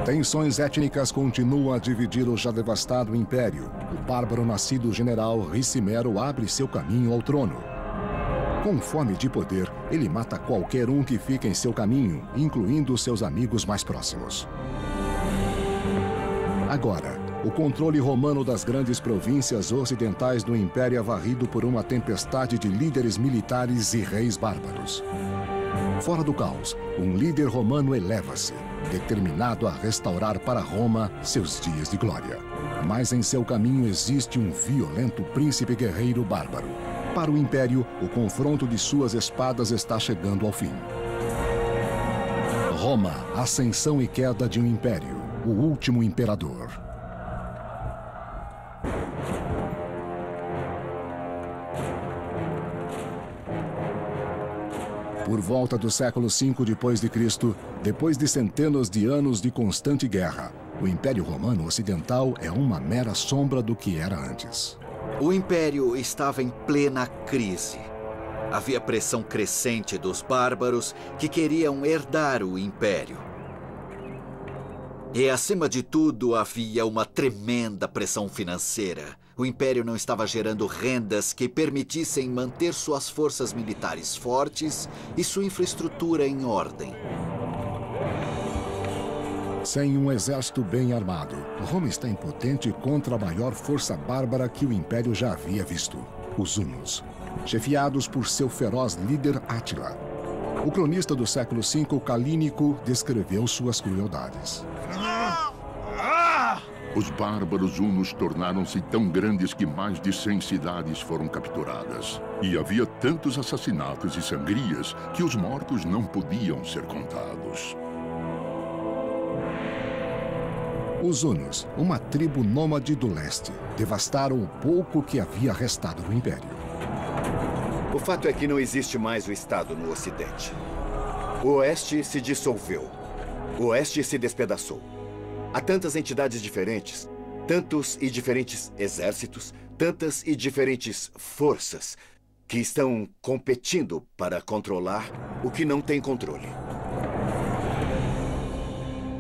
Tensões étnicas continuam a dividir o já devastado império. O bárbaro nascido general Ricimero abre seu caminho ao trono. Com fome de poder, ele mata qualquer um que fica em seu caminho, incluindo seus amigos mais próximos. Agora, o controle romano das grandes províncias ocidentais do império é varrido por uma tempestade de líderes militares e reis bárbaros. Fora do caos, um líder romano eleva-se, determinado a restaurar para Roma seus dias de glória. Mas em seu caminho existe um violento príncipe guerreiro bárbaro. Para o império, o confronto de suas espadas está chegando ao fim. Roma, ascensão e queda de um império, o último imperador. Por volta do século V d.C., depois de centenas de anos de constante guerra, o Império Romano Ocidental é uma mera sombra do que era antes. O Império estava em plena crise. Havia pressão crescente dos bárbaros que queriam herdar o Império. E, acima de tudo, havia uma tremenda pressão financeira. O Império não estava gerando rendas que permitissem manter suas forças militares fortes e sua infraestrutura em ordem. Sem um exército bem armado, Roma está impotente contra a maior força bárbara que o Império já havia visto, os hunos, chefiados por seu feroz líder Átila. O cronista do século V, Calínico, descreveu suas crueldades. Os bárbaros hunos tornaram-se tão grandes que mais de 100 cidades foram capturadas. E havia tantos assassinatos e sangrias que os mortos não podiam ser contados. Os hunos, uma tribo nômade do leste, devastaram o pouco que havia restado do Império. O fato é que não existe mais o Estado no Ocidente. O Oeste se dissolveu. O Oeste se despedaçou. Há tantas entidades diferentes, tantos e diferentes exércitos, tantas e diferentes forças que estão competindo para controlar o que não tem controle.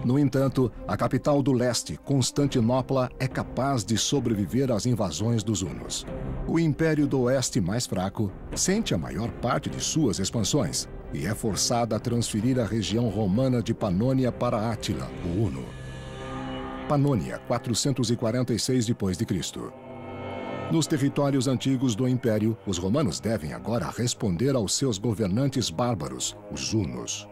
No entanto, a capital do leste, Constantinopla, é capaz de sobreviver às invasões dos hunos. O Império do Oeste, mais fraco, sente a maior parte de suas expansões e é forçada a transferir a região romana de Panônia para Átila, o huno. Panônia, 446 d.C. Nos territórios antigos do Império, os romanos devem agora responder aos seus governantes bárbaros, os hunos.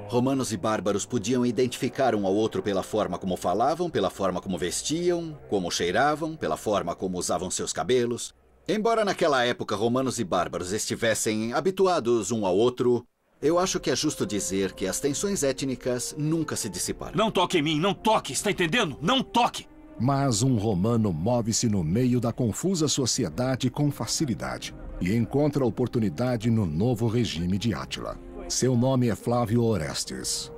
Romanos e bárbaros podiam identificar um ao outro pela forma como falavam, pela forma como vestiam, como cheiravam, pela forma como usavam seus cabelos. Embora naquela época romanos e bárbaros estivessem habituados um ao outro, eu acho que é justo dizer que as tensões étnicas nunca se dissiparam. Não toque em mim, não toque, está entendendo? Não toque! Mas um romano move-se no meio da confusa sociedade com facilidade e encontra oportunidade no novo regime de Átila. Seu nome é Flávio Orestes.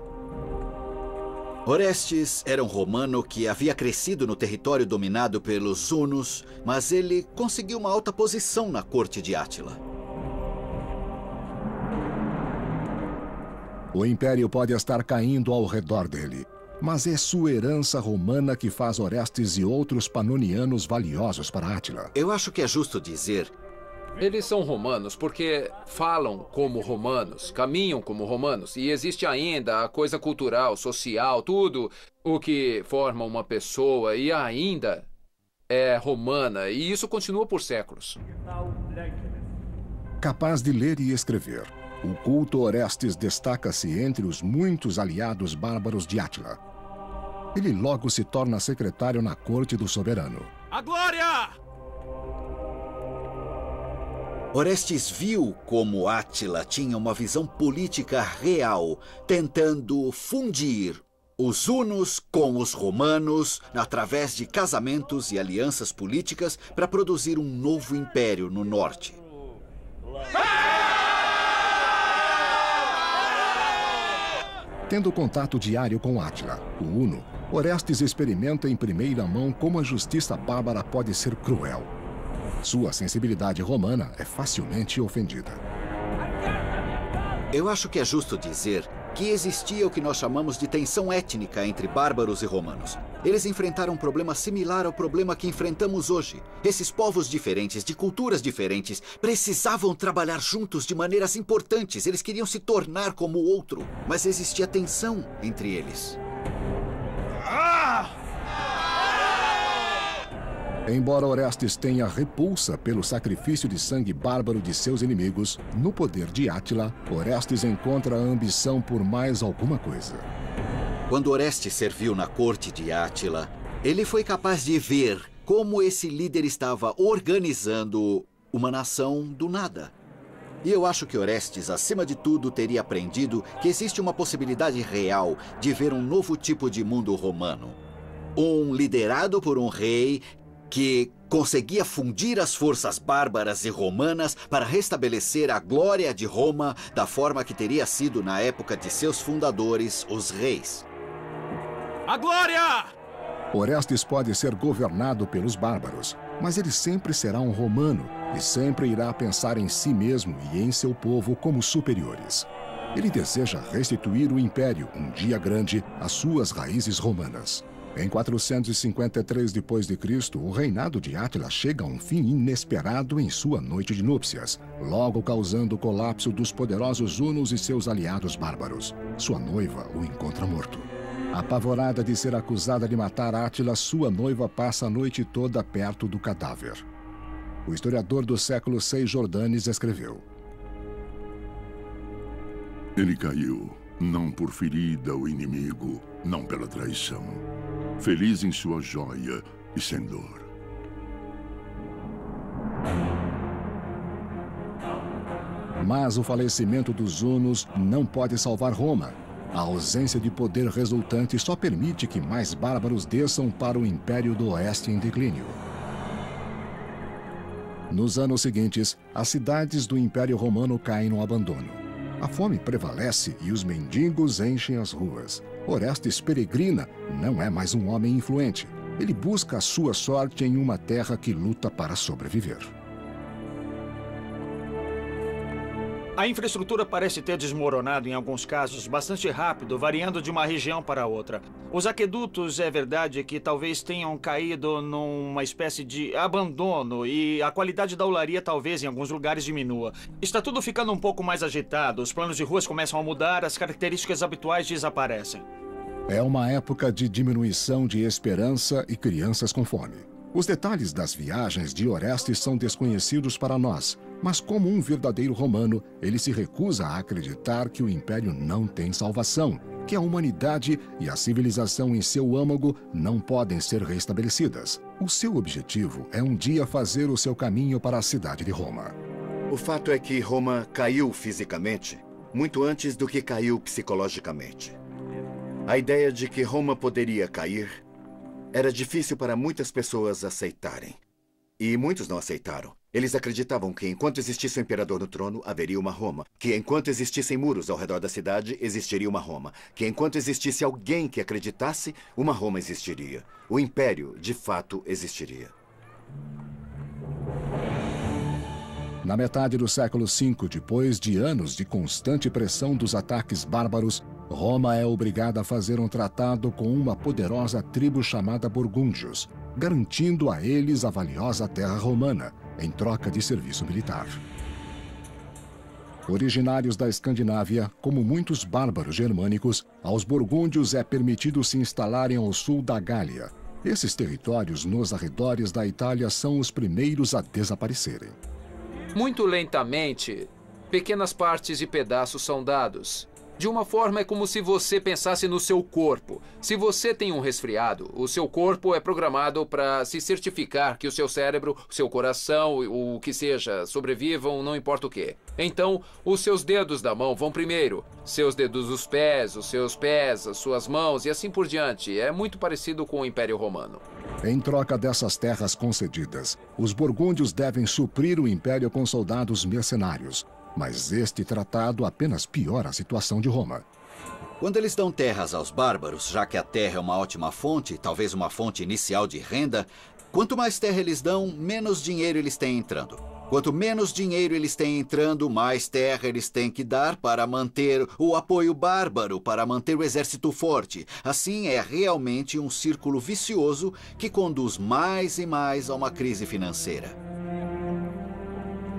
Orestes era um romano que havia crescido no território dominado pelos hunos, mas ele conseguiu uma alta posição na corte de Átila. O Império pode estar caindo ao redor dele, mas é sua herança romana que faz Orestes e outros panonianos valiosos para Átila. Eu acho que é justo dizer... Eles são romanos porque falam como romanos, caminham como romanos. E existe ainda a coisa cultural, social, tudo o que forma uma pessoa e ainda é romana. E isso continua por séculos. Capaz de ler e escrever, o culto Orestes destaca-se entre os muitos aliados bárbaros de Átila. Ele logo se torna secretário na corte do soberano. A glória! Orestes viu como Átila tinha uma visão política real, tentando fundir os hunos com os romanos através de casamentos e alianças políticas para produzir um novo império no norte. Tendo contato diário com Átila, o huno, Orestes experimenta em primeira mão como a justiça bárbara pode ser cruel. Sua sensibilidade romana é facilmente ofendida. Eu acho que é justo dizer que existia o que nós chamamos de tensão étnica entre bárbaros e romanos. Eles enfrentaram um problema similar ao problema que enfrentamos hoje. Esses povos diferentes, de culturas diferentes, precisavam trabalhar juntos de maneiras importantes. Eles queriam se tornar como o outro, mas existia tensão entre eles. Embora Orestes tenha repulsa pelo sacrifício de sangue bárbaro de seus inimigos, no poder de Átila, Orestes encontra a ambição por mais alguma coisa. Quando Orestes serviu na corte de Átila, ele foi capaz de ver como esse líder estava organizando uma nação do nada. E eu acho que Orestes, acima de tudo, teria aprendido que existe uma possibilidade real de ver um novo tipo de mundo romano. Um liderado por um rei que conseguia fundir as forças bárbaras e romanas para restabelecer a glória de Roma da forma que teria sido na época de seus fundadores, os reis. A glória! Orestes pode ser governado pelos bárbaros, mas ele sempre será um romano e sempre irá pensar em si mesmo e em seu povo como superiores. Ele deseja restituir o império, um dia grande, às suas raízes romanas. Em 453 d.C., o reinado de Átila chega a um fim inesperado em sua noite de núpcias, logo causando o colapso dos poderosos hunos e seus aliados bárbaros. Sua noiva o encontra morto. Apavorada de ser acusada de matar Átila, sua noiva passa a noite toda perto do cadáver. O historiador do século VI, Jordanes, escreveu: Ele caiu, não por ferida ao inimigo, não pela traição. Feliz em sua joia e sem dor. Mas o falecimento dos hunos não pode salvar Roma. A ausência de poder resultante só permite que mais bárbaros desçam para o Império do Oeste em declínio. Nos anos seguintes, as cidades do Império Romano caem no abandono. A fome prevalece e os mendigos enchem as ruas. Orestes peregrina, não é mais um homem influente. Ele busca a sua sorte em uma terra que luta para sobreviver. A infraestrutura parece ter desmoronado em alguns casos bastante rápido, variando de uma região para outra. Os aquedutos, é verdade que talvez tenham caído numa espécie de abandono e a qualidade da olaria talvez em alguns lugares diminua. Está tudo ficando um pouco mais agitado, os planos de ruas começam a mudar, as características habituais desaparecem. É uma época de diminuição de esperança e crianças com fome. Os detalhes das viagens de Orestes são desconhecidos para nós, mas como um verdadeiro romano, ele se recusa a acreditar que o império não tem salvação, que a humanidade e a civilização em seu âmago não podem ser restabelecidas. O seu objetivo é um dia fazer o seu caminho para a cidade de Roma. O fato é que Roma caiu fisicamente muito antes do que caiu psicologicamente. A ideia de que Roma poderia cair era difícil para muitas pessoas aceitarem. E muitos não aceitaram. Eles acreditavam que enquanto existisse o imperador no trono, haveria uma Roma. Que enquanto existissem muros ao redor da cidade, existiria uma Roma. Que enquanto existisse alguém que acreditasse, uma Roma existiria. O império, de fato, existiria. Na metade do século V, depois de anos de constante pressão dos ataques bárbaros, Roma é obrigada a fazer um tratado com uma poderosa tribo chamada Burgúndios, garantindo a eles a valiosa terra romana, em troca de serviço militar. Originários da Escandinávia, como muitos bárbaros germânicos, aos burgúndios é permitido se instalarem ao sul da Gália. Esses territórios nos arredores da Itália são os primeiros a desaparecerem. Muito lentamente, pequenas partes e pedaços são dados. De uma forma, é como se você pensasse no seu corpo. Se você tem um resfriado, o seu corpo é programado para se certificar que o seu cérebro, o seu coração, o que seja, sobrevivam, não importa o quê. Então, os seus dedos da mão vão primeiro. Seus dedos dos pés, os seus pés, as suas mãos e assim por diante. É muito parecido com o Império Romano. Em troca dessas terras concedidas, os burgúndios devem suprir o império com soldados mercenários. Mas este tratado apenas piora a situação de Roma. Quando eles dão terras aos bárbaros, já que a terra é uma ótima fonte, talvez uma fonte inicial de renda, quanto mais terra eles dão, menos dinheiro eles têm entrando. Quanto menos dinheiro eles têm entrando, mais terra eles têm que dar para manter o apoio bárbaro, para manter o exército forte. Assim, é realmente um círculo vicioso que conduz mais e mais a uma crise financeira.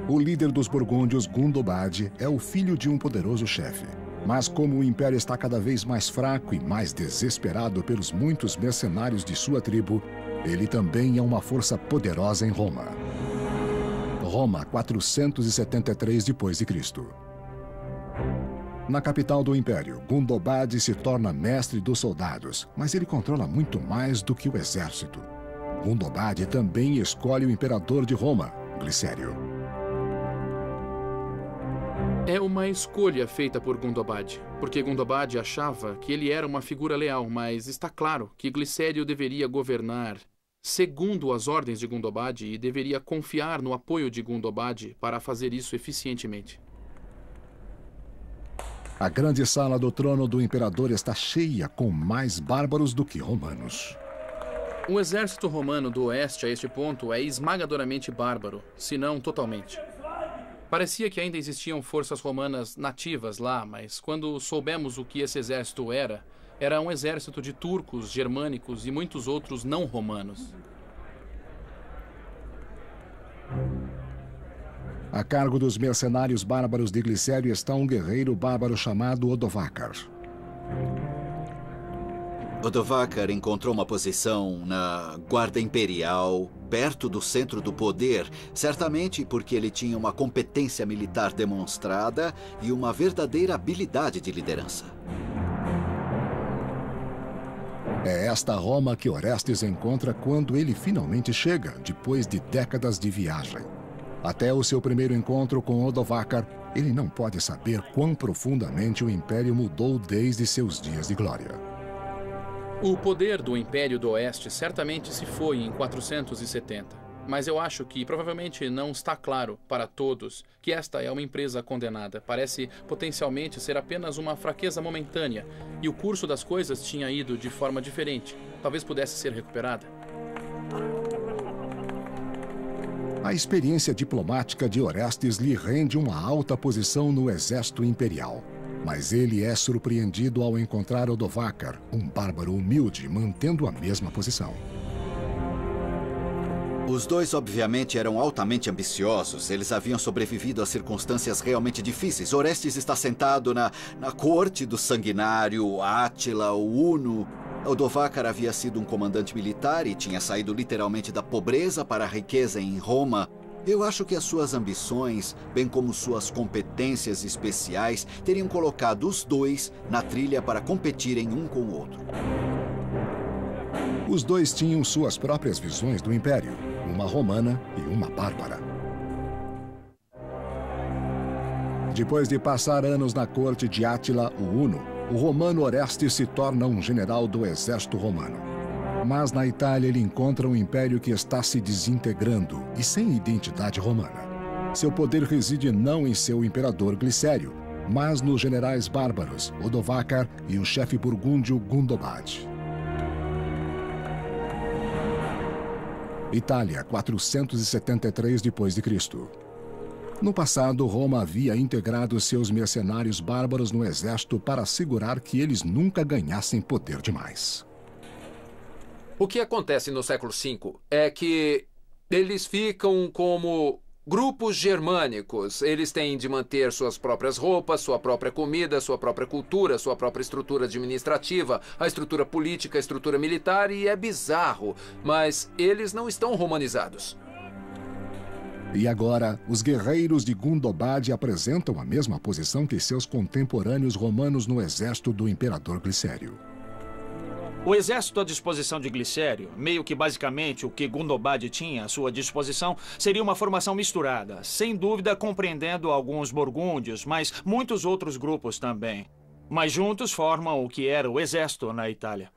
O líder dos burgúndios, Gundobad, é o filho de um poderoso chefe. Mas como o império está cada vez mais fraco e mais desesperado pelos muitos mercenários de sua tribo, ele também é uma força poderosa em Roma. Roma, 473 d.C. Na capital do império, Gundobad se torna mestre dos soldados, mas ele controla muito mais do que o exército. Gundobad também escolhe o imperador de Roma, Glicério. É uma escolha feita por Gundobad, porque Gundobad achava que ele era uma figura leal, mas está claro que Glicério deveria governar segundo as ordens de Gundobad e deveria confiar no apoio de Gundobad para fazer isso eficientemente. A grande sala do trono do imperador está cheia com mais bárbaros do que romanos. O exército romano do oeste a este ponto é esmagadoramente bárbaro, se não totalmente. Parecia que ainda existiam forças romanas nativas lá, mas quando soubemos o que esse exército era um exército de turcos, germânicos e muitos outros não romanos. A cargo dos mercenários bárbaros de Glicério está um guerreiro bárbaro chamado Odovacar. Odovacar encontrou uma posição na Guarda Imperial, perto do centro do poder, certamente porque ele tinha uma competência militar demonstrada e uma verdadeira habilidade de liderança. É esta Roma que Orestes encontra quando ele finalmente chega, depois de décadas de viagem. Até o seu primeiro encontro com Odovacar, ele não pode saber quão profundamente o Império mudou desde seus dias de glória. O poder do Império do Oeste certamente se foi em 470, mas eu acho que provavelmente não está claro para todos que esta é uma empresa condenada. Parece potencialmente ser apenas uma fraqueza momentânea e o curso das coisas tinha ido de forma diferente. Talvez pudesse ser recuperada. A experiência diplomática de Orestes lhe rende uma alta posição no exército imperial. Mas ele é surpreendido ao encontrar Odovacar, um bárbaro humilde, mantendo a mesma posição. Os dois, obviamente, eram altamente ambiciosos. Eles haviam sobrevivido a circunstâncias realmente difíceis. Orestes está sentado na corte do sanguinário Átila, o Uno. Odovacar havia sido um comandante militar e tinha saído literalmente da pobreza para a riqueza em Roma. Eu acho que as suas ambições, bem como suas competências especiais, teriam colocado os dois na trilha para competirem um com o outro. Os dois tinham suas próprias visões do Império, uma romana e uma bárbara. Depois de passar anos na corte de Átila, o Uno, o romano Orestes se torna um general do exército romano. Mas na Itália ele encontra um império que está se desintegrando e sem identidade romana. Seu poder reside não em seu imperador Glicério, mas nos generais bárbaros Odovacar e o chefe burgúndio Gundobad. Itália, 473 d.C. No passado, Roma havia integrado seus mercenários bárbaros no exército para assegurar que eles nunca ganhassem poder demais. O que acontece no século V é que eles ficam como grupos germânicos. Eles têm de manter suas próprias roupas, sua própria comida, sua própria cultura, sua própria estrutura administrativa, a estrutura política, a estrutura militar, e é bizarro, mas eles não estão romanizados. E agora, os guerreiros de Gundobad apresentam a mesma posição que seus contemporâneos romanos no exército do imperador Glicério. O exército à disposição de Glicério, meio que basicamente o que Gundobad tinha à sua disposição, seria uma formação misturada, sem dúvida compreendendo alguns burgúndios, mas muitos outros grupos também. Mas juntos formam o que era o exército na Itália.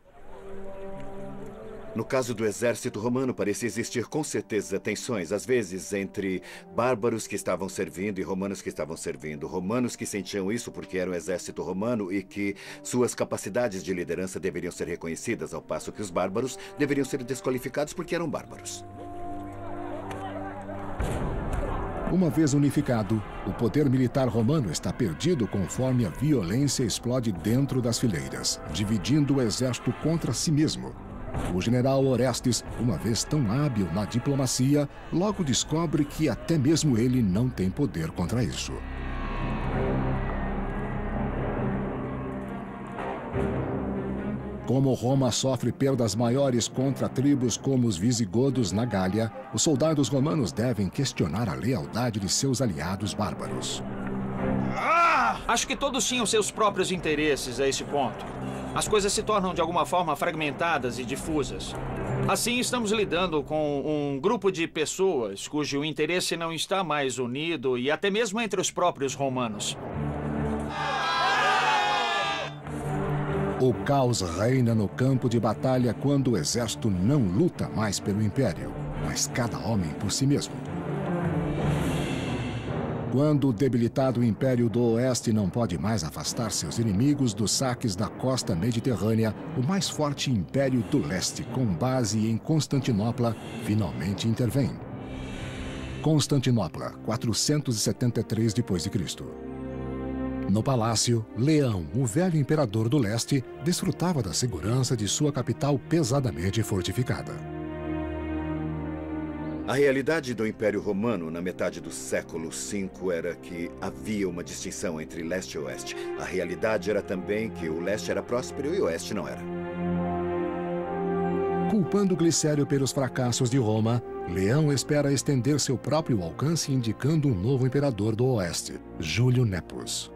No caso do exército romano, parecia existir com certeza tensões, às vezes, entre bárbaros que estavam servindo e romanos que estavam servindo. Romanos que sentiam isso porque era um exército romano e que suas capacidades de liderança deveriam ser reconhecidas, ao passo que os bárbaros deveriam ser desqualificados porque eram bárbaros. Uma vez unificado, o poder militar romano está perdido conforme a violência explode dentro das fileiras, dividindo o exército contra si mesmo. O general Orestes, uma vez tão hábil na diplomacia, logo descobre que até mesmo ele não tem poder contra isso. Como Roma sofre perdas maiores contra tribos como os visigodos na Gália, os soldados romanos devem questionar a lealdade de seus aliados bárbaros. Acho que todos tinham seus próprios interesses a esse ponto. As coisas se tornam de alguma forma fragmentadas e difusas. Assim, estamos lidando com um grupo de pessoas cujo interesse não está mais unido e até mesmo entre os próprios romanos. O caos reina no campo de batalha quando o exército não luta mais pelo império, mas cada homem por si mesmo. Quando o debilitado Império do Oeste não pode mais afastar seus inimigos dos saques da costa mediterrânea, o mais forte Império do Leste, com base em Constantinopla, finalmente intervém. Constantinopla, 473 d.C. No palácio, Leão, o velho imperador do leste, desfrutava da segurança de sua capital pesadamente fortificada. A realidade do Império Romano na metade do século V era que havia uma distinção entre leste e oeste. A realidade era também que o leste era próspero e o oeste não era. Culpando Glicério pelos fracassos de Roma, Leão espera estender seu próprio alcance indicando um novo imperador do oeste, Júlio Nepos.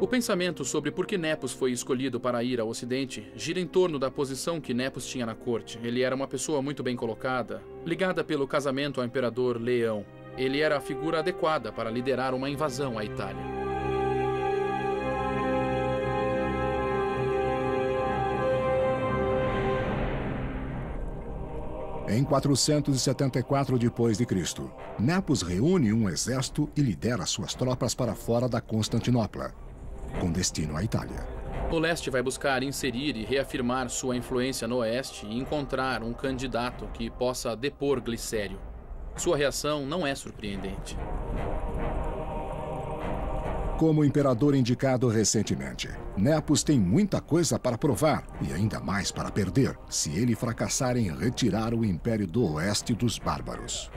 O pensamento sobre por que Nepos foi escolhido para ir ao Ocidente gira em torno da posição que Nepos tinha na corte. Ele era uma pessoa muito bem colocada, ligada pelo casamento ao imperador Leão. Ele era a figura adequada para liderar uma invasão à Itália. Em 474 d.C., Nepos reúne um exército e lidera suas tropas para fora da Constantinopla, com destino à Itália. O leste vai buscar inserir e reafirmar sua influência no oeste e encontrar um candidato que possa depor Glicério. Sua reação não é surpreendente. Como imperador indicado recentemente, Nepos tem muita coisa para provar e ainda mais para perder, se ele fracassar em retirar o Império do Oeste dos bárbaros.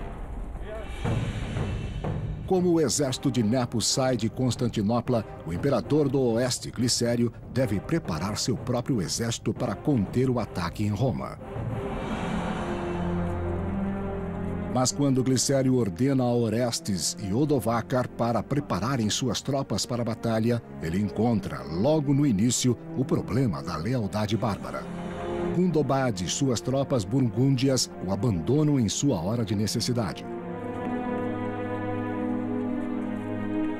Como o exército de Nepos sai de Constantinopla, o imperador do Oeste, Glicério, deve preparar seu próprio exército para conter o ataque em Roma. Mas quando Glicério ordena a Orestes e Odovacar para prepararem suas tropas para a batalha, ele encontra, logo no início, o problema da lealdade bárbara. Gundobad e suas tropas burgúndias o abandonam em sua hora de necessidade.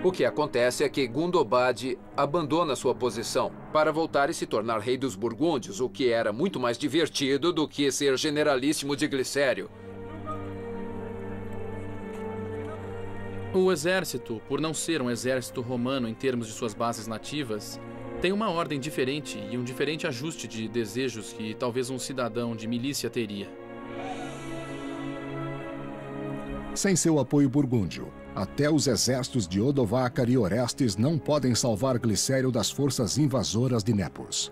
O que acontece é que Gundobad abandona sua posição para voltar e se tornar rei dos burgúndios, o que era muito mais divertido do que ser generalíssimo de Glicério. O exército, por não ser um exército romano em termos de suas bases nativas, tem uma ordem diferente e um diferente ajuste de desejos que talvez um cidadão de milícia teria. Sem seu apoio burgúndio, até os exércitos de Odovacar e Orestes não podem salvar Glicério das forças invasoras de Nepos.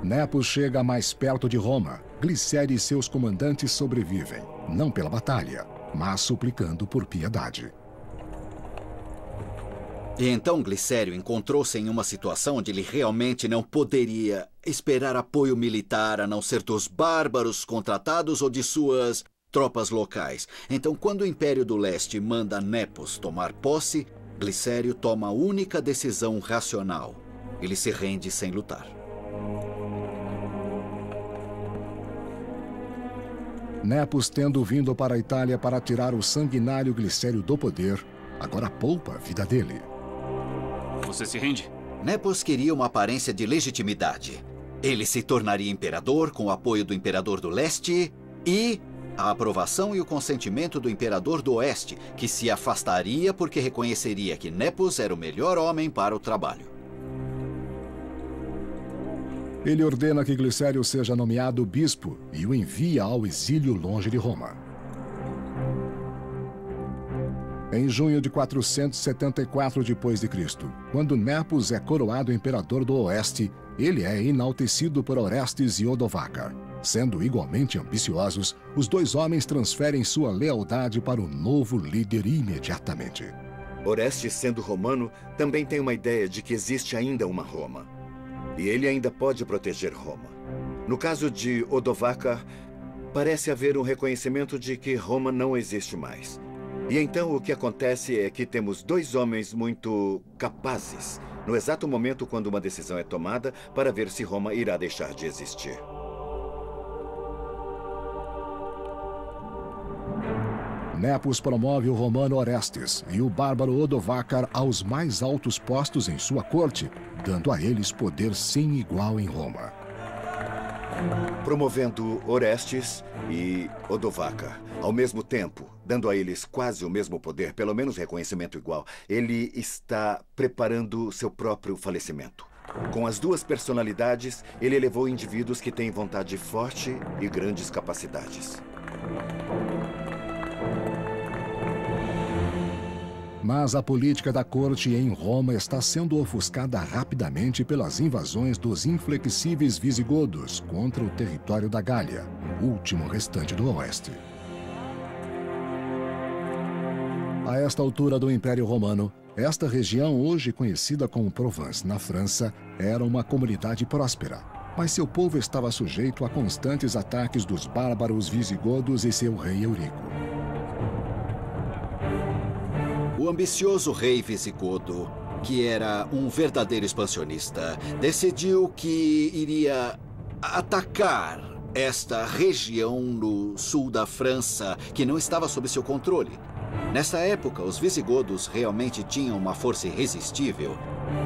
Nepos chega mais perto de Roma. Glicério e seus comandantes sobrevivem, não pela batalha, mas suplicando por piedade. E então Glicério encontrou-se em uma situação onde ele realmente não poderia esperar apoio militar a não ser dos bárbaros contratados ou de suas tropas locais. Então, quando o Império do Leste manda Nepos tomar posse, Glicério toma a única decisão racional. Ele se rende sem lutar. Nepos, tendo vindo para a Itália para tirar o sanguinário Glicério do poder, agora poupa a vida dele. Você se rende? Nepos queria uma aparência de legitimidade. Ele se tornaria imperador com o apoio do imperador do leste e a aprovação e o consentimento do imperador do oeste, que se afastaria porque reconheceria que Nepos era o melhor homem para o trabalho. Ele ordena que Glicério seja nomeado bispo e o envia ao exílio longe de Roma. Em junho de 474 d.C., quando Nepos é coroado imperador do Oeste, ele é enaltecido por Orestes e Odovacar. Sendo igualmente ambiciosos, os dois homens transferem sua lealdade para o novo líder imediatamente. Orestes, sendo romano, também tem uma ideia de que existe ainda uma Roma. E ele ainda pode proteger Roma. No caso de Odovacar, parece haver um reconhecimento de que Roma não existe mais. E então o que acontece é que temos dois homens muito capazes, no exato momento quando uma decisão é tomada para ver se Roma irá deixar de existir. Nepos promove o romano Orestes e o bárbaro Odovacar aos mais altos postos em sua corte, dando a eles poder sem igual em Roma. Promovendo Orestes e Odovacar, ao mesmo tempo, dando a eles quase o mesmo poder, pelo menos reconhecimento igual, ele está preparando seu próprio falecimento. Com as duas personalidades, ele elevou indivíduos que têm vontade forte e grandes capacidades. Mas a política da corte em Roma está sendo ofuscada rapidamente pelas invasões dos inflexíveis visigodos contra o território da Gália, o último restante do Oeste. A esta altura do Império Romano, esta região, hoje conhecida como Provence, na França, era uma comunidade próspera, mas seu povo estava sujeito a constantes ataques dos bárbaros visigodos e seu rei Eurico. O ambicioso rei visigodo, que era um verdadeiro expansionista, decidiu que iria atacar esta região no sul da França, que não estava sob seu controle. Nessa época, os visigodos realmente tinham uma força irresistível.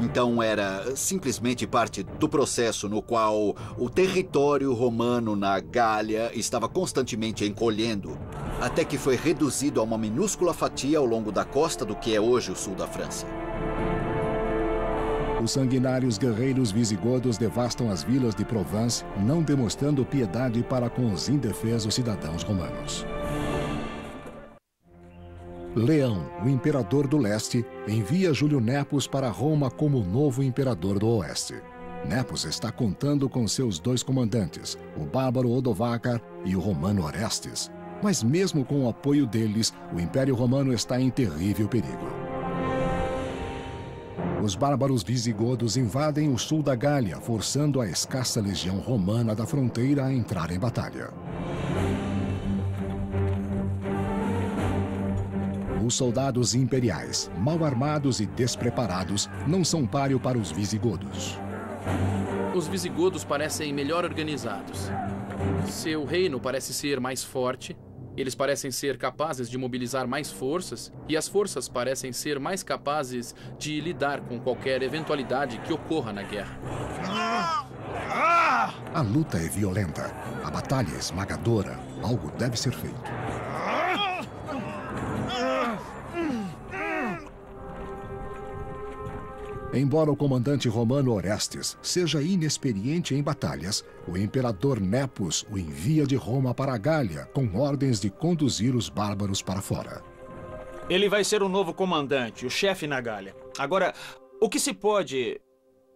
Então era simplesmente parte do processo no qual o território romano na Gália estava constantemente encolhendo, até que foi reduzido a uma minúscula fatia ao longo da costa do que é hoje o sul da França. Os sanguinários guerreiros visigodos devastam as vilas de Provence, não demonstrando piedade para com os indefesos cidadãos romanos. Leão, o imperador do leste, envia Júlio Nepos para Roma como novo imperador do oeste. Nepos está contando com seus dois comandantes, o bárbaro Odovacar e o romano Orestes. Mas mesmo com o apoio deles, o Império Romano está em terrível perigo. Os bárbaros visigodos invadem o sul da Gália, forçando a escassa legião romana da fronteira a entrar em batalha. Os soldados imperiais, mal armados e despreparados, não são páreo para os visigodos. Os visigodos parecem melhor organizados. Seu reino parece ser mais forte, eles parecem ser capazes de mobilizar mais forças, e as forças parecem ser mais capazes de lidar com qualquer eventualidade que ocorra na guerra. A luta é violenta, a batalha é esmagadora, algo deve ser feito. Embora o comandante romano Orestes seja inexperiente em batalhas, o imperador Nepos o envia de Roma para a Gália com ordens de conduzir os bárbaros para fora. Ele vai ser o novo comandante, o chefe na Gália. Agora, o que se pode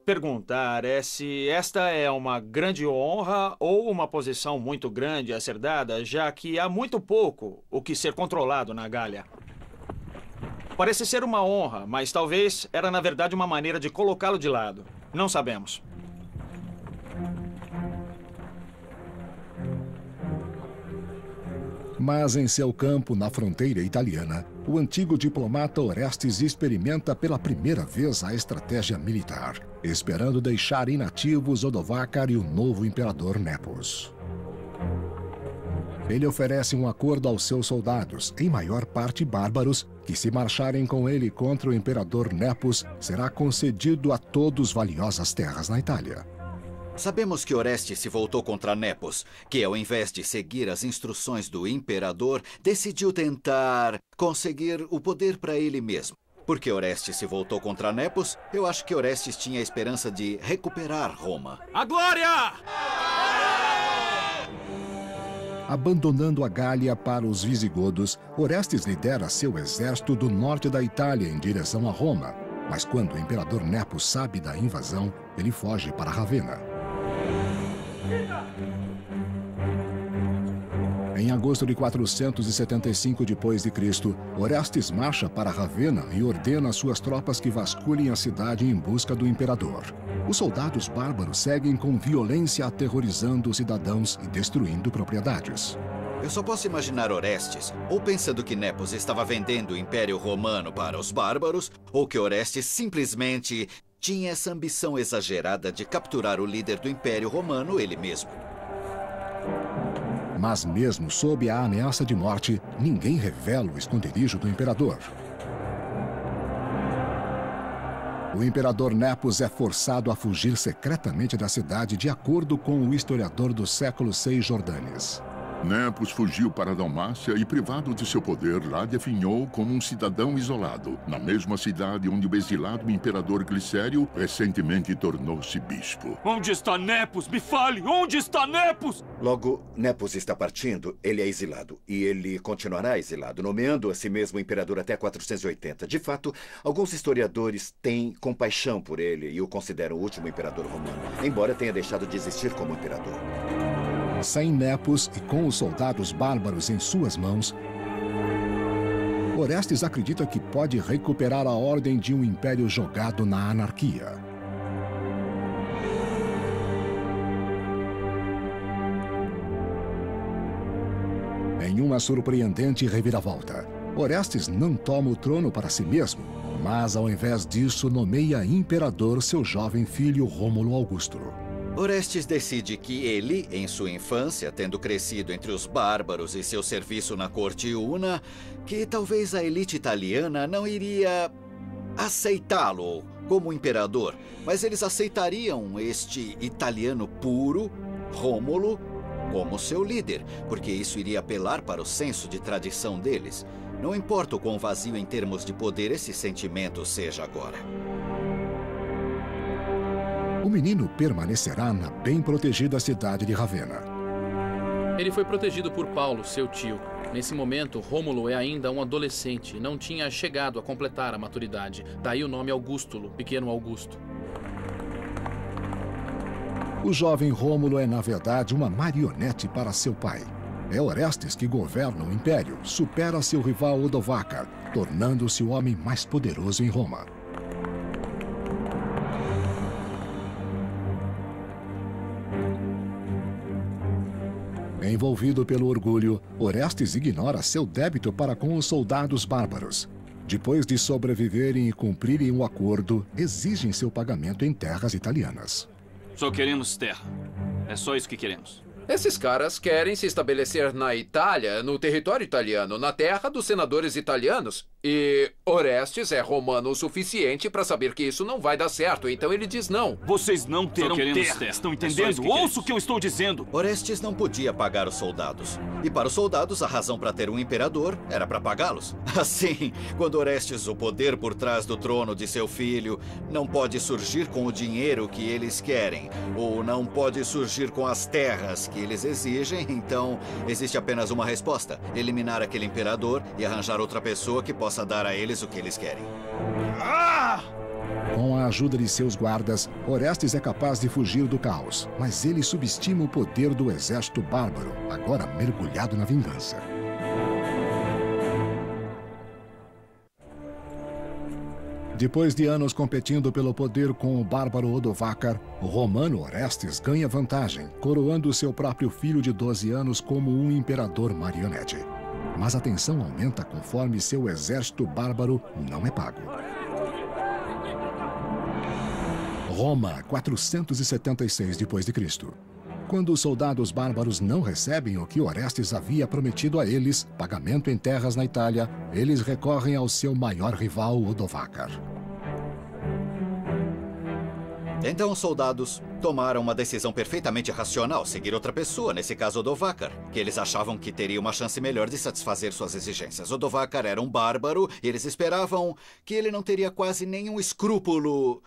perguntar é se esta é uma grande honra ou uma posição muito grande a ser dada, já que há muito pouco o que ser controlado na Gália. Parece ser uma honra, mas talvez era na verdade uma maneira de colocá-lo de lado. Não sabemos. Mas em seu campo, na fronteira italiana, o antigo diplomata Orestes experimenta pela primeira vez a estratégia militar, esperando deixar inativos Odovacar e o novo imperador Nepos. Ele oferece um acordo aos seus soldados, em maior parte bárbaros, que se marcharem com ele contra o imperador Nepos, será concedido a todos valiosas terras na Itália. Sabemos que Orestes se voltou contra Nepos, que ao invés de seguir as instruções do imperador, decidiu tentar conseguir o poder para ele mesmo. Porque Orestes se voltou contra Nepos, eu acho que Orestes tinha a esperança de recuperar Roma. A glória! Abandonando a Gália para os visigodos, Orestes lidera seu exército do norte da Itália em direção a Roma. Mas quando o imperador Nepo sabe da invasão, ele foge para Ravenna. Em agosto de 475 d.C., Orestes marcha para Ravenna e ordena suas tropas que vasculhem a cidade em busca do imperador. Os soldados bárbaros seguem com violência aterrorizando os cidadãos e destruindo propriedades. Eu só posso imaginar Orestes, ou pensando que Nepos estava vendendo o Império Romano para os bárbaros, ou que Orestes simplesmente tinha essa ambição exagerada de capturar o líder do Império Romano ele mesmo. Mas mesmo sob a ameaça de morte, ninguém revela o esconderijo do imperador. O imperador Nepos é forçado a fugir secretamente da cidade de acordo com o historiador do século VI Jordanes. Nepos fugiu para a Dalmácia e, privado de seu poder, lá definhou como um cidadão isolado, na mesma cidade onde o exilado imperador Glicério recentemente tornou-se bispo. Onde está Nepos? Me fale! Onde está Nepos? Logo, Nepos está partindo, ele é exilado. E ele continuará exilado, nomeando a si mesmo imperador até 480. De fato, alguns historiadores têm compaixão por ele e o consideram o último imperador romano, embora tenha deixado de existir como imperador. Sem Nepos e com os soldados bárbaros em suas mãos, Orestes acredita que pode recuperar a ordem de um império jogado na anarquia. Em uma surpreendente reviravolta, Orestes não toma o trono para si mesmo, mas ao invés disso nomeia imperador seu jovem filho Rômulo Augusto. Orestes decide que ele, em sua infância, tendo crescido entre os bárbaros e seu serviço na corte una, que talvez a elite italiana não iria aceitá-lo como imperador, mas eles aceitariam este italiano puro, Rômulo, como seu líder, porque isso iria apelar para o senso de tradição deles. Não importa o quão vazio em termos de poder esse sentimento seja agora. O menino permanecerá na bem protegida cidade de Ravenna. Ele foi protegido por Paulo, seu tio. Nesse momento, Rômulo é ainda um adolescente e não tinha chegado a completar a maturidade. Daí o nome Augustulo, pequeno Augusto. O jovem Rômulo é, na verdade, uma marionete para seu pai. É Orestes que governa o império, supera seu rival Odovacar, tornando-se o homem mais poderoso em Roma. Envolvido pelo orgulho, Orestes ignora seu débito para com os soldados bárbaros. Depois de sobreviverem e cumprirem o acordo, exigem seu pagamento em terras italianas. Só queremos terra. É só isso que queremos. Esses caras querem se estabelecer na Itália, no território italiano, na terra dos senadores italianos. E Orestes é romano o suficiente para saber que isso não vai dar certo, então ele diz não. Vocês não terão terra, estão entendendo? Ouça o que eu estou dizendo. Orestes não podia pagar os soldados. E para os soldados, a razão para ter um imperador era para pagá-los. Assim, quando Orestes, o poder por trás do trono de seu filho, não pode surgir com o dinheiro que eles querem, ou não pode surgir com as terras que eles exigem, então existe apenas uma resposta: eliminar aquele imperador e arranjar outra pessoa que possa dar a eles o que eles querem. Com a ajuda de seus guardas, Orestes é capaz de fugir do caos, mas ele subestima o poder do exército bárbaro, agora mergulhado na vingança. Depois de anos competindo pelo poder com o bárbaro Odovacar, o romano Orestes ganha vantagem, coroando seu próprio filho de 12 anos como um imperador marionete. Mas a tensão aumenta conforme seu exército bárbaro não é pago. Roma, 476 d.C. Quando os soldados bárbaros não recebem o que Orestes havia prometido a eles, pagamento em terras na Itália, eles recorrem ao seu maior rival, Odovacar. Então os soldados tomaram uma decisão perfeitamente racional, seguir outra pessoa, nesse caso Odovacar, que eles achavam que teria uma chance melhor de satisfazer suas exigências. Odovacar era um bárbaro e eles esperavam que ele não teria quase nenhum escrúpulo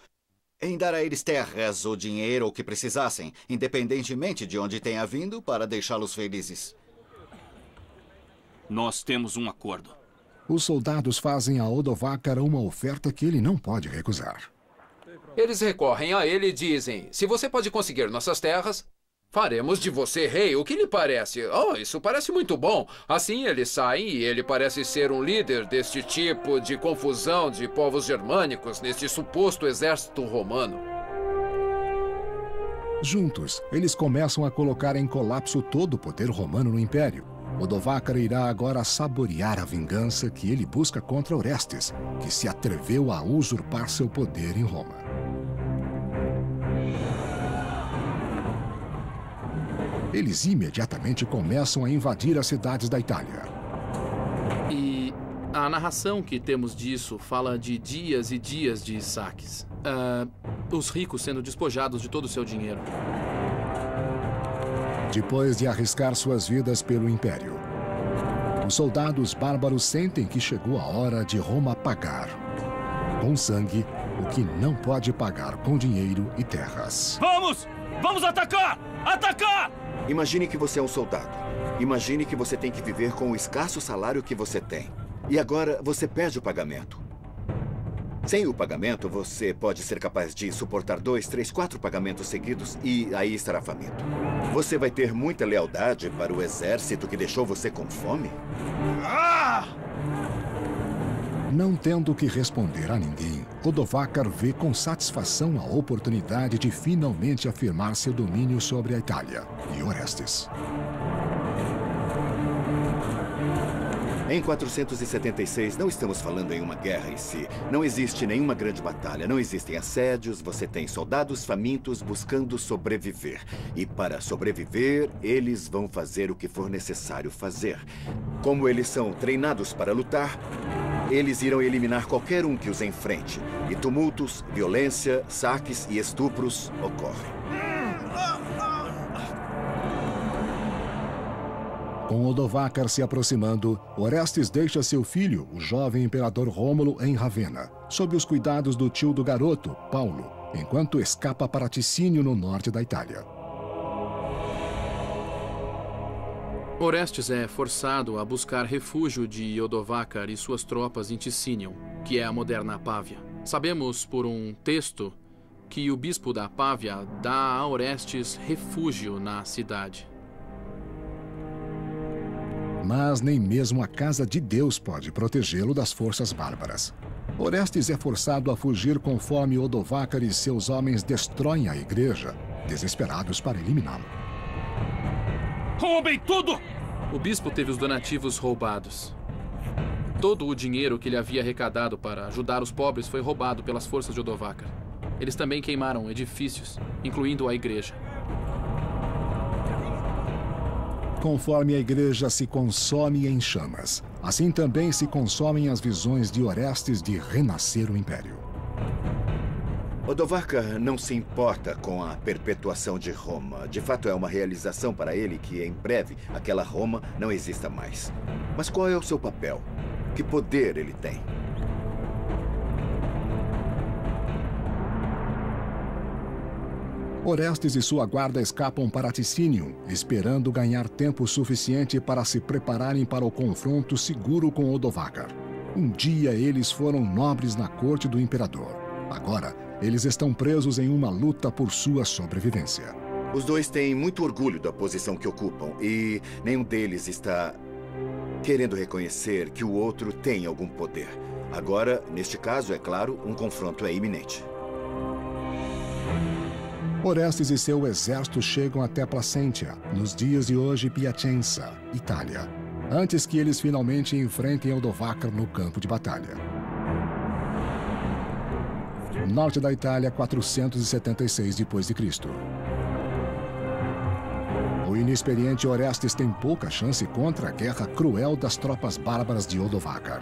em dar a eles terras ou dinheiro ou o que precisassem, independentemente de onde tenha vindo, para deixá-los felizes. Nós temos um acordo. Os soldados fazem a Odovacar uma oferta que ele não pode recusar. Eles recorrem a ele e dizem: se você pode conseguir nossas terras, faremos de você rei. O que lhe parece? Oh, isso parece muito bom. Assim eles saem e ele parece ser um líder deste tipo de confusão de povos germânicos neste suposto exército romano. Juntos, eles começam a colocar em colapso todo o poder romano no Império. Odovacar irá agora saborear a vingança que ele busca contra Orestes, que se atreveu a usurpar seu poder em Roma. Eles imediatamente começam a invadir as cidades da Itália. E a narração que temos disso fala de dias e dias de saques. Os ricos sendo despojados de todo o seu dinheiro. Depois de arriscar suas vidas pelo Império, os soldados bárbaros sentem que chegou a hora de Roma pagar, com sangue, o que não pode pagar com dinheiro e terras. Vamos! Vamos atacar! Atacar! Imagine que você é um soldado. Imagine que você tem que viver com o escasso salário que você tem. E agora você perde o pagamento. Sem o pagamento, você pode ser capaz de suportar 2, 3, 4 pagamentos seguidos e aí estará faminto. Você vai ter muita lealdade para o exército que deixou você com fome? Não tendo que responder a ninguém, Odovacar vê com satisfação a oportunidade de finalmente afirmar seu domínio sobre a Itália e Orestes. Em 476, não estamos falando em uma guerra em si. Não existe nenhuma grande batalha, não existem assédios, você tem soldados famintos buscando sobreviver. E para sobreviver, eles vão fazer o que for necessário fazer. Como eles são treinados para lutar, eles irão eliminar qualquer um que os enfrente. E tumultos, violência, saques e estupros ocorrem. Com Odovacar se aproximando, Orestes deixa seu filho, o jovem imperador Rômulo, em Ravenna, sob os cuidados do tio do garoto, Paulo, enquanto escapa para Ticínio, no norte da Itália. Orestes é forçado a buscar refúgio de Odovacar e suas tropas em Ticínio, que é a moderna Pávia. Sabemos por um texto que o bispo da Pávia dá a Orestes refúgio na cidade. Mas nem mesmo a casa de Deus pode protegê-lo das forças bárbaras. Orestes é forçado a fugir conforme Odovacar e seus homens destroem a igreja, desesperados para eliminá-lo. Roubem tudo! O bispo teve os donativos roubados. Todo o dinheiro que ele havia arrecadado para ajudar os pobres foi roubado pelas forças de Odovacar. Eles também queimaram edifícios, incluindo a igreja. Conforme a igreja se consome em chamas, assim também se consomem as visões de Orestes de renascer o Império. Odovacar não se importa com a perpetuação de Roma. De fato, é uma realização para ele que, em breve, aquela Roma não exista mais. Mas qual é o seu papel? Que poder ele tem? Orestes e sua guarda escapam para Ticínio, esperando ganhar tempo suficiente para se prepararem para o confronto seguro com Odovacar. Um dia eles foram nobres na corte do imperador. Agora, eles estão presos em uma luta por sua sobrevivência. Os dois têm muito orgulho da posição que ocupam e nenhum deles está querendo reconhecer que o outro tem algum poder. Agora, neste caso, é claro, um confronto é iminente. Orestes e seu exército chegam até Placentia, nos dias de hoje Piacenza, Itália, antes que eles finalmente enfrentem Odovacar no campo de batalha. Norte da Itália, 476 d.C. O inexperiente Orestes tem pouca chance contra a guerra cruel das tropas bárbaras de Odovacar.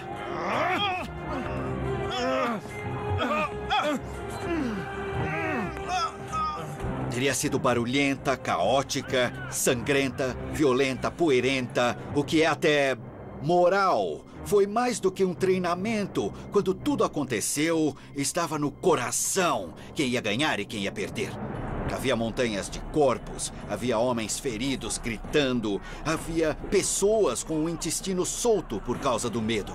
Teria sido barulhenta, caótica, sangrenta, violenta, poeirenta, o que é até moral. Foi mais do que um treinamento. Quando tudo aconteceu, estava no coração quem ia ganhar e quem ia perder. Havia montanhas de corpos, havia homens feridos gritando, havia pessoas com o intestino solto por causa do medo.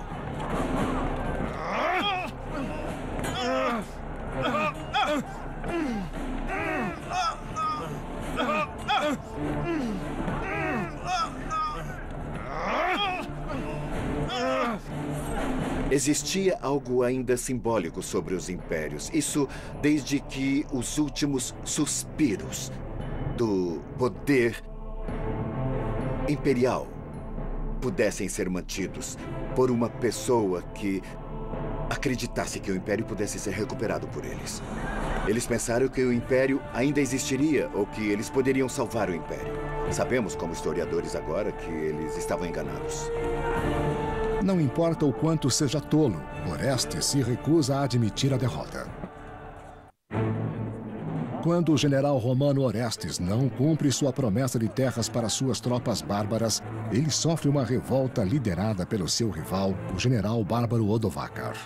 Existia algo ainda simbólico sobre os impérios. Isso desde que os últimos suspiros do poder imperial pudessem ser mantidos por uma pessoa que acreditasse que o império pudesse ser recuperado por eles. Eles pensaram que o império ainda existiria ou que eles poderiam salvar o império. Sabemos, como historiadores agora, que eles estavam enganados. Não importa o quanto seja tolo, Orestes se recusa a admitir a derrota. Quando o general romano Orestes não cumpre sua promessa de terras para suas tropas bárbaras, ele sofre uma revolta liderada pelo seu rival, o general bárbaro Odovacar.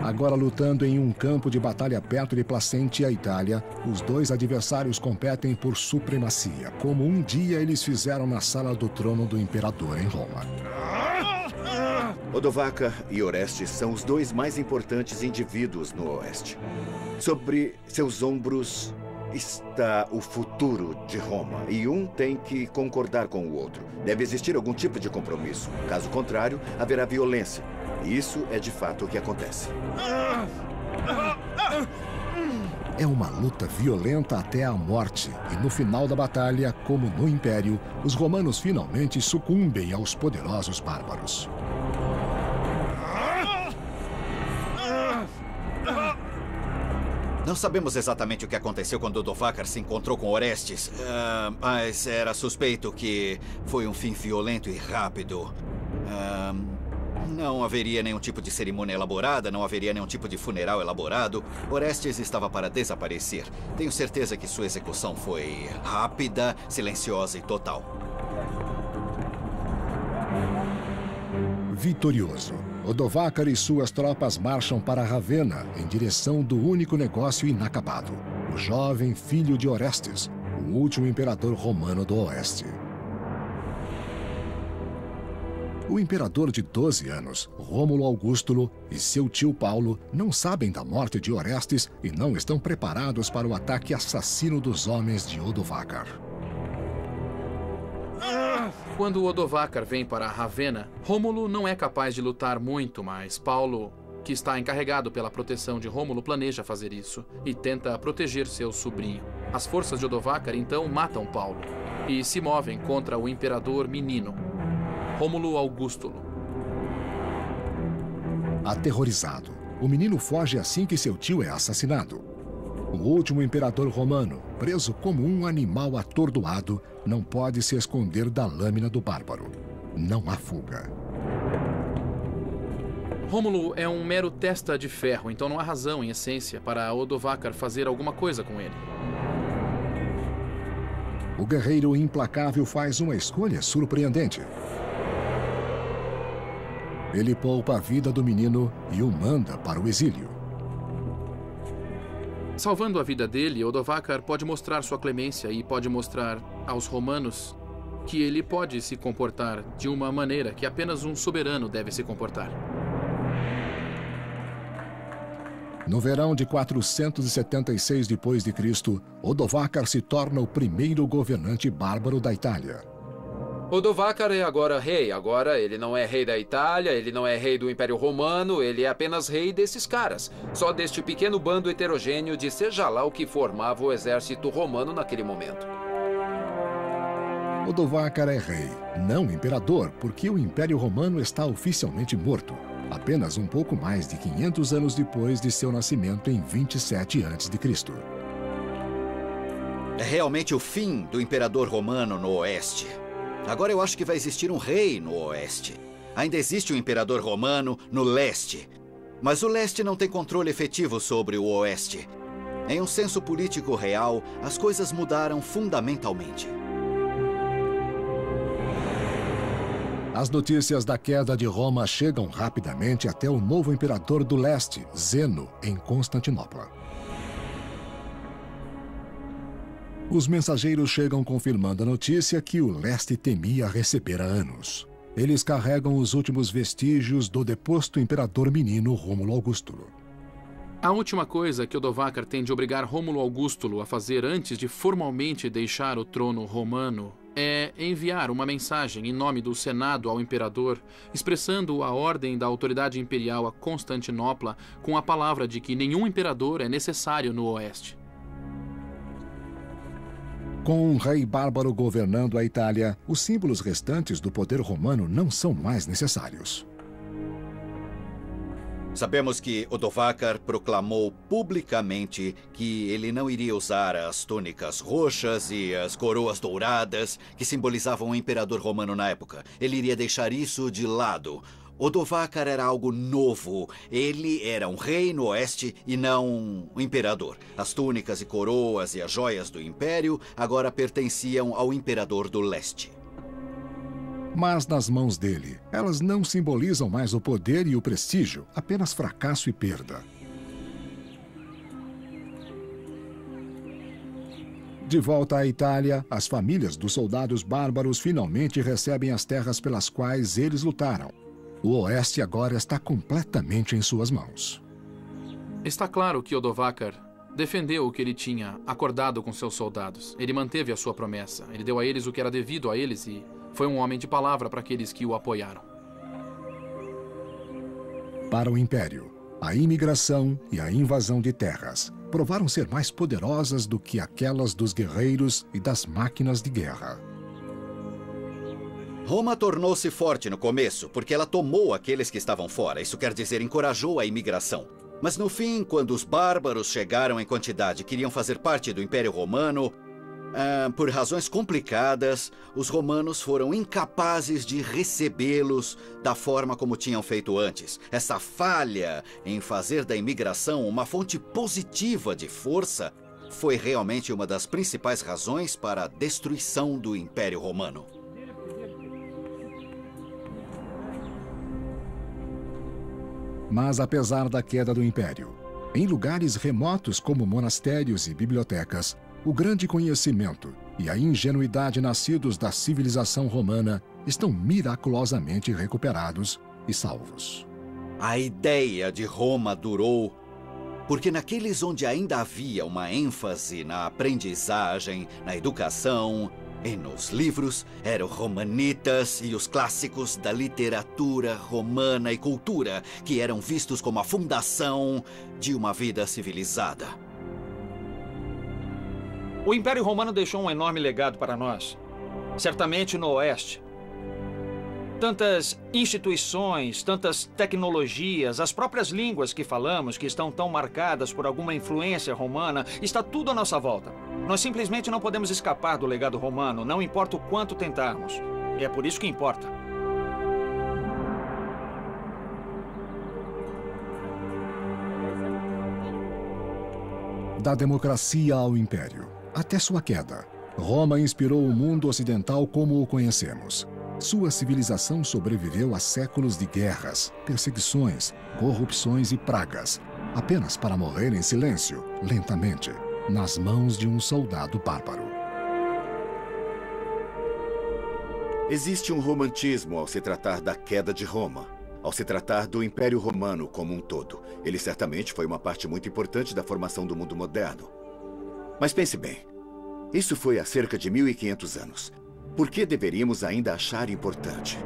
Agora lutando em um campo de batalha perto de Placentia, Itália, os dois adversários competem por supremacia, como um dia eles fizeram na sala do trono do imperador em Roma. Odovacar e Orestes são os dois mais importantes indivíduos no Oeste. Sobre seus ombros está o futuro de Roma, e um tem que concordar com o outro. Deve existir algum tipo de compromisso. Caso contrário, haverá violência. E isso é de fato o que acontece. É uma luta violenta até a morte, e no final da batalha, como no Império, os romanos finalmente sucumbem aos poderosos bárbaros. Não sabemos exatamente o que aconteceu quando Odovacar se encontrou com Orestes, mas era suspeito que foi um fim violento e rápido. Não haveria nenhum tipo de cerimônia elaborada, não haveria nenhum tipo de funeral elaborado. Orestes estava para desaparecer. Tenho certeza que sua execução foi rápida, silenciosa e total. Vitorioso, Odovacar e suas tropas marcham para Ravenna em direção do único negócio inacabado: o jovem filho de Orestes, o último imperador romano do Oeste. O imperador de 12 anos, Rômulo Augustulo, e seu tio Paulo não sabem da morte de Orestes e não estão preparados para o ataque assassino dos homens de Odovacar. Quando Odovacar vem para Ravenna, Rômulo não é capaz de lutar muito, mas Paulo, que está encarregado pela proteção de Rômulo, planeja fazer isso e tenta proteger seu sobrinho. As forças de Odovacar então matam Paulo e se movem contra o imperador menino, Rômulo Augustulo. Aterrorizado, o menino foge assim que seu tio é assassinado. O último imperador romano, preso como um animal atordoado, não pode se esconder da lâmina do bárbaro. Não há fuga. Rômulo é um mero testa de ferro, então não há razão, em essência, para Odovacar fazer alguma coisa com ele. O guerreiro implacável faz uma escolha surpreendente. Ele poupa a vida do menino e o manda para o exílio. Salvando a vida dele, Odovacar pode mostrar sua clemência e pode mostrar aos romanos que ele pode se comportar de uma maneira que apenas um soberano deve se comportar. No verão de 476 d.C., Odovacar se torna o primeiro governante bárbaro da Itália. Odovacar é agora rei. Agora ele não é rei da Itália, ele não é rei do Império Romano, ele é apenas rei desses caras. Só deste pequeno bando heterogêneo de seja lá o que formava o exército romano naquele momento. Odovacar é rei, não imperador, porque o Império Romano está oficialmente morto, apenas um pouco mais de 500 anos depois de seu nascimento em 27 a.C. É realmente o fim do imperador romano no Oeste. Agora eu acho que vai existir um rei no Oeste. Ainda existe um imperador romano no Leste. Mas o leste não tem controle efetivo sobre o oeste. Em um senso político real, as coisas mudaram fundamentalmente. As notícias da queda de Roma chegam rapidamente até o novo imperador do leste, Zeno, em Constantinopla. Os mensageiros chegam confirmando a notícia que o leste temia receber há anos. Eles carregam os últimos vestígios do deposto imperador menino Rômulo Augustulo. A última coisa que Odovacar tem de obrigar Rômulo Augustulo a fazer antes de formalmente deixar o trono romano é enviar uma mensagem em nome do Senado ao imperador, expressando a ordem da autoridade imperial a Constantinopla com a palavra de que nenhum imperador é necessário no oeste. Com um rei bárbaro governando a Itália, os símbolos restantes do poder romano não são mais necessários. Sabemos que Odovacar proclamou publicamente que ele não iria usar as túnicas roxas e as coroas douradas que simbolizavam o imperador romano na época. Ele iria deixar isso de lado. Odovacar era algo novo. Ele era um rei no oeste e não um imperador. As túnicas e coroas e as joias do império agora pertenciam ao imperador do leste. Mas nas mãos dele, elas não simbolizam mais o poder e o prestígio, apenas fracasso e perda. De volta à Itália, as famílias dos soldados bárbaros finalmente recebem as terras pelas quais eles lutaram. O oeste agora está completamente em suas mãos. Está claro que Odovacar defendeu o que ele tinha acordado com seus soldados. Ele manteve a sua promessa. Ele deu a eles o que era devido a eles e foi um homem de palavra para aqueles que o apoiaram. Para o Império, a imigração e a invasão de terras provaram ser mais poderosas do que aquelas dos guerreiros e das máquinas de guerra. Roma tornou-se forte no começo porque ela tomou aqueles que estavam fora. Isso quer dizer, encorajou a imigração. Mas no fim, quando os bárbaros chegaram em quantidade e queriam fazer parte do Império Romano, por razões complicadas, os romanos foram incapazes de recebê-los da forma como tinham feito antes. Essa falha em fazer da imigração uma fonte positiva de força foi realmente uma das principais razões para a destruição do Império Romano. Mas apesar da queda do Império, em lugares remotos como monastérios e bibliotecas, o grande conhecimento e a ingenuidade nascidos da civilização romana estão miraculosamente recuperados e salvos. A ideia de Roma durou porque naqueles onde ainda havia uma ênfase na aprendizagem, na educação e nos livros, eram romanitas e os clássicos da literatura romana e cultura, que eram vistos como a fundação de uma vida civilizada. O Império Romano deixou um enorme legado para nós, certamente no Oeste. Tantas instituições, tantas tecnologias, as próprias línguas que falamos, que estão tão marcadas por alguma influência romana, está tudo à nossa volta. Nós simplesmente não podemos escapar do legado romano, não importa o quanto tentarmos. E é por isso que importa. Da democracia ao império, até sua queda, Roma inspirou o mundo ocidental como o conhecemos. Sua civilização sobreviveu a séculos de guerras, perseguições, corrupções e pragas, apenas para morrer em silêncio, lentamente, nas mãos de um soldado bárbaro. Existe um romantismo ao se tratar da queda de Roma, ao se tratar do Império Romano como um todo. Ele certamente foi uma parte muito importante da formação do mundo moderno. Mas pense bem, isso foi há cerca de 1500 anos. Por que deveríamos ainda achar importante?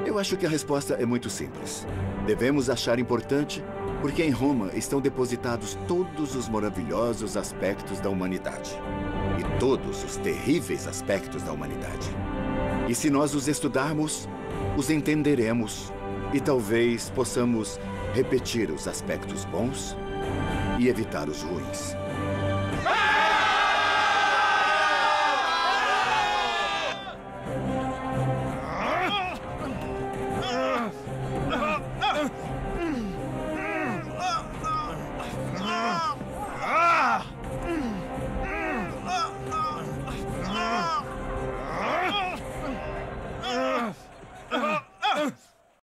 Eu acho que a resposta é muito simples. Devemos achar importante porque em Roma estão depositados todos os maravilhosos aspectos da humanidade. E todos os terríveis aspectos da humanidade. E se nós os estudarmos, os entenderemos e talvez possamos repetir os aspectos bons e evitar os ruins.